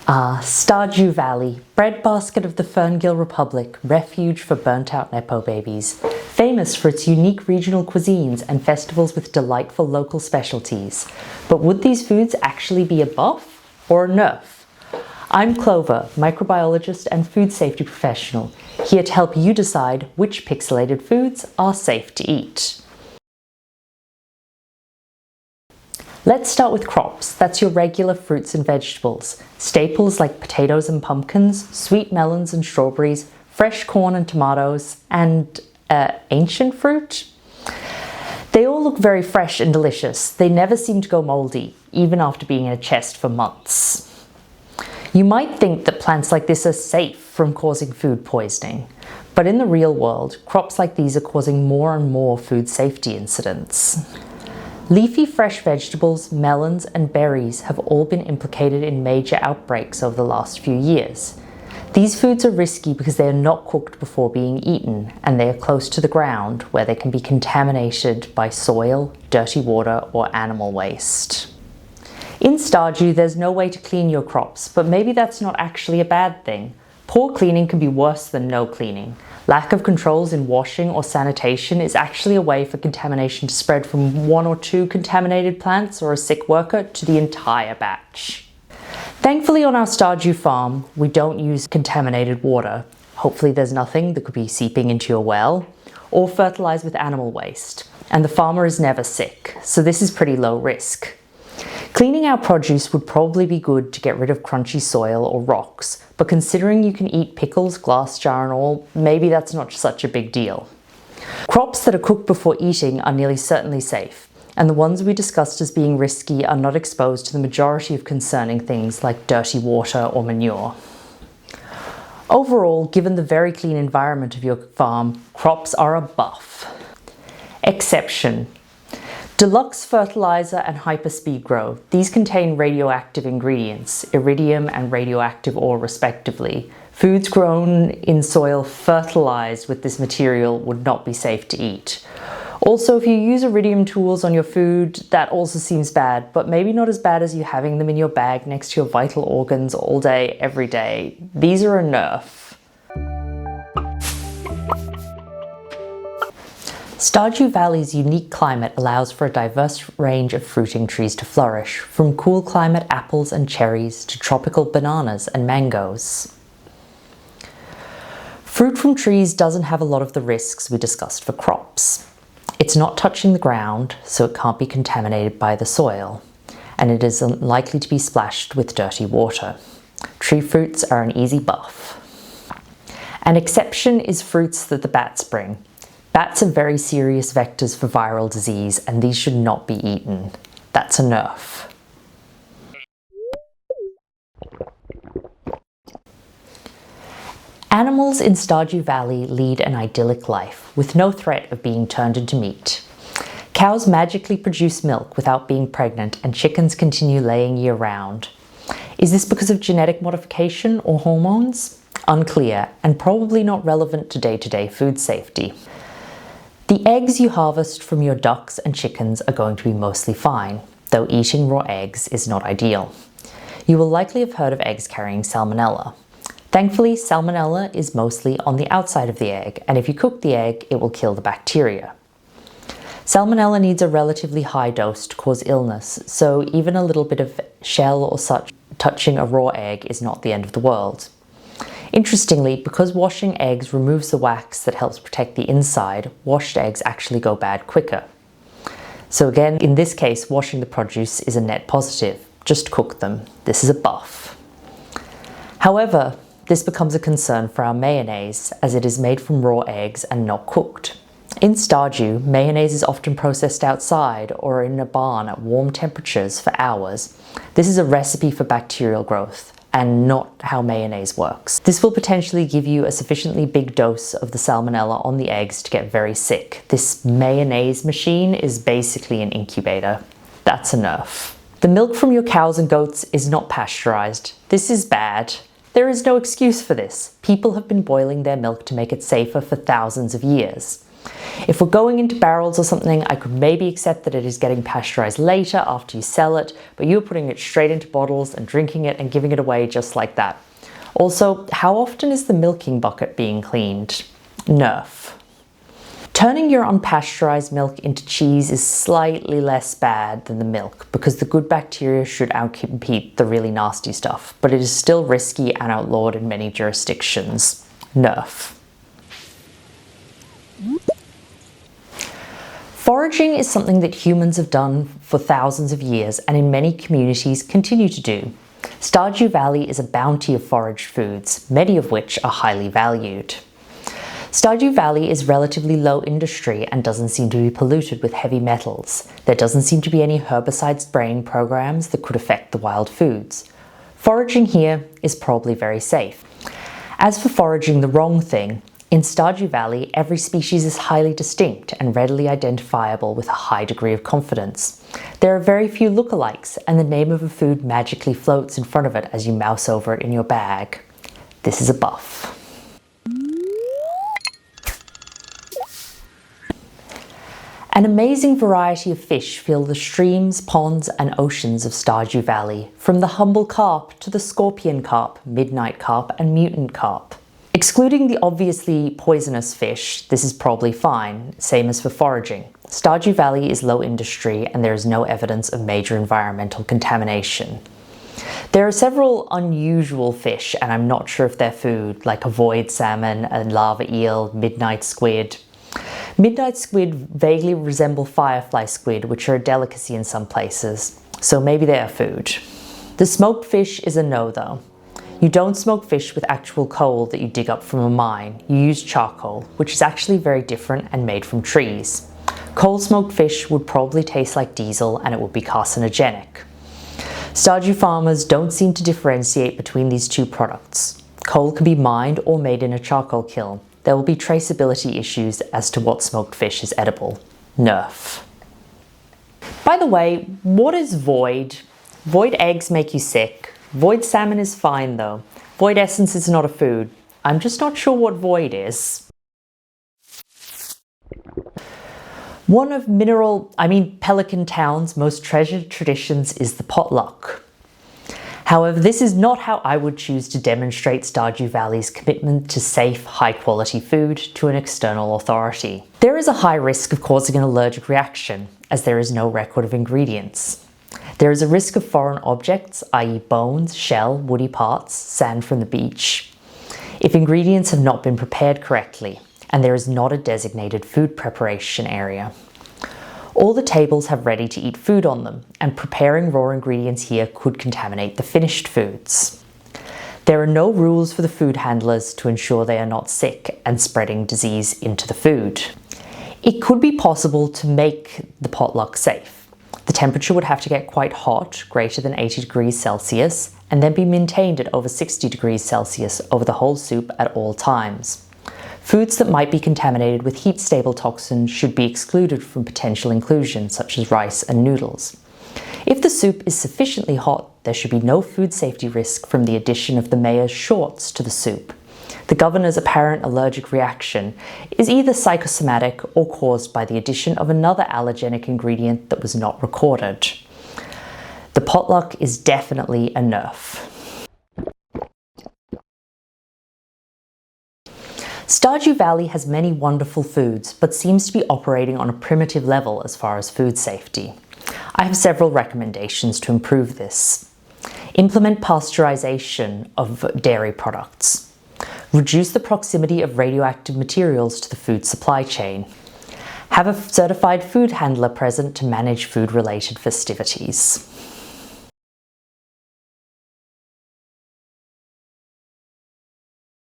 Stardew Valley, breadbasket of the Ferngill Republic, refuge for burnt-out Nepo babies. Famous for its unique regional cuisines and festivals with delightful local specialties. But would these foods actually be a buff or a nerf? I'm Clover, microbiologist and food safety professional, here to help you decide which pixelated foods are safe to eat. Let's start with crops. That's your regular fruits and vegetables. Staples like potatoes and pumpkins, sweet melons and strawberries, fresh corn and tomatoes, and ancient fruit. They all look very fresh and delicious. They never seem to go moldy, even after being in a chest for months. You might think that plants like this are safe from causing food poisoning, but in the real world, crops like these are causing more and more food safety incidents. Leafy fresh vegetables, melons, and berries have all been implicated in major outbreaks over the last few years. These foods are risky because they are not cooked before being eaten, and they are close to the ground where they can be contaminated by soil, dirty water, or animal waste. In Stardew, there's no way to clean your crops, but maybe that's not actually a bad thing. Poor cleaning can be worse than no cleaning. Lack of controls in washing or sanitation is actually a way for contamination to spread from 1 or 2 contaminated plants or a sick worker to the entire batch. Thankfully, on our Stardew farm, we don't use contaminated water. Hopefully there's nothing that could be seeping into your well, or fertilized with animal waste. And the farmer is never sick, so this is pretty low risk. Cleaning our produce would probably be good to get rid of crunchy soil or rocks, but considering you can eat pickles, glass jar and all, maybe that's not such a big deal. Crops that are cooked before eating are nearly certainly safe, and the ones we discussed as being risky are not exposed to the majority of concerning things like dirty water or manure. Overall, given the very clean environment of your farm, crops are a buff. Exception. Deluxe fertilizer and hyperspeed grow. These contain radioactive ingredients, iridium and radioactive ore respectively. Foods grown in soil fertilized with this material would not be safe to eat. Also, if you use iridium tools on your food, that also seems bad, but maybe not as bad as you having them in your bag next to your vital organs all day, every day. These are a nerf. Stardew Valley's unique climate allows for a diverse range of fruiting trees to flourish, from cool climate apples and cherries to tropical bananas and mangoes. Fruit from trees doesn't have a lot of the risks we discussed for crops. It's not touching the ground, so it can't be contaminated by the soil, and it is unlikely to be splashed with dirty water. Tree fruits are an easy buff. An exception is fruits that the bats bring. Bats are very serious vectors for viral disease, and these should not be eaten. That's a nerf. Animals in Stardew Valley lead an idyllic life, with no threat of being turned into meat. Cows magically produce milk without being pregnant, and chickens continue laying year-round. Is this because of genetic modification or hormones? Unclear, and probably not relevant to day-to-day food safety. The eggs you harvest from your ducks and chickens are going to be mostly fine, though eating raw eggs is not ideal. You will likely have heard of eggs carrying salmonella. Thankfully, salmonella is mostly on the outside of the egg, and if you cook the egg, it will kill the bacteria. Salmonella needs a relatively high dose to cause illness, so even a little bit of shell or such touching a raw egg is not the end of the world. Interestingly, because washing eggs removes the wax that helps protect the inside, washed eggs actually go bad quicker. So again, in this case, washing the produce is a net positive. Just cook them. This is a buff. However, this becomes a concern for our mayonnaise, as it is made from raw eggs and not cooked. In Stardew, mayonnaise is often processed outside or in a barn at warm temperatures for hours. This is a recipe for bacterial growth, and not how mayonnaise works. This will potentially give you a sufficiently big dose of the salmonella on the eggs to get very sick. This mayonnaise machine is basically an incubator. That's a nerf. The milk from your cows and goats is not pasteurized. This is bad. There is no excuse for this. People have been boiling their milk to make it safer for thousands of years. If we're going into barrels or something, I could maybe accept that it is getting pasteurized later after you sell it, but you're putting it straight into bottles and drinking it and giving it away just like that. Also, how often is the milking bucket being cleaned? Nerf. Turning your unpasteurized milk into cheese is slightly less bad than the milk because the good bacteria should outcompete the really nasty stuff, but it is still risky and outlawed in many jurisdictions. Nerf. Foraging is something that humans have done for thousands of years and in many communities continue to do. Stardew Valley is a bounty of foraged foods, many of which are highly valued. Stardew Valley is relatively low industry and doesn't seem to be polluted with heavy metals. There doesn't seem to be any herbicide spraying programs that could affect the wild foods. Foraging here is probably very safe. As for foraging the wrong thing, in Stardew Valley, every species is highly distinct and readily identifiable with a high degree of confidence. There are very few lookalikes, and the name of a food magically floats in front of it as you mouse over it in your bag. This is a buff. An amazing variety of fish fill the streams, ponds, and oceans of Stardew Valley, from the humble carp to the scorpion carp, midnight carp, and mutant carp. Excluding the obviously poisonous fish, this is probably fine, same as for foraging. Stardew Valley is low industry and there is no evidence of major environmental contamination. There are several unusual fish, and I'm not sure if they're food, like a void salmon, a lava eel, midnight squid. Midnight squid vaguely resemble firefly squid, which are a delicacy in some places, so maybe they are food. The smoked fish is a no though. You don't smoke fish with actual coal that you dig up from a mine. You use charcoal, which is actually very different and made from trees. Coal smoked fish would probably taste like diesel and it would be carcinogenic. Stardew farmers don't seem to differentiate between these two products. Coal can be mined or made in a charcoal kiln. There will be traceability issues as to what smoked fish is edible. Nerf. By the way, what is void? Void eggs make you sick. Void salmon is fine though. Void essence is not a food. I'm just not sure what void is. One of Pelican Town's most treasured traditions is the potluck. However, this is not how I would choose to demonstrate Stardew Valley's commitment to safe, high-quality food to an external authority. There is a high risk of causing an allergic reaction, as there is no record of ingredients. There is a risk of foreign objects, i.e. bones, shell, woody parts, sand from the beach, if ingredients have not been prepared correctly, and there is not a designated food preparation area. All the tables have ready-to-eat food on them, and preparing raw ingredients here could contaminate the finished foods. There are no rules for the food handlers to ensure they are not sick and spreading disease into the food. It could be possible to make the potluck safe. The temperature would have to get quite hot, greater than 80 degrees Celsius, and then be maintained at over 60 degrees Celsius over the whole soup at all times. Foods that might be contaminated with heat-stable toxins should be excluded from potential inclusion, such as rice and noodles. If the soup is sufficiently hot, there should be no food safety risk from the addition of the mayor's shorts to the soup. The governor's apparent allergic reaction is either psychosomatic or caused by the addition of another allergenic ingredient that was not recorded. The potluck is definitely a nerf. Stardew Valley has many wonderful foods, but seems to be operating on a primitive level as far as food safety. I have several recommendations to improve this. Implement pasteurization of dairy products. Reduce the proximity of radioactive materials to the food supply chain. Have a certified food handler present to manage food-related festivities.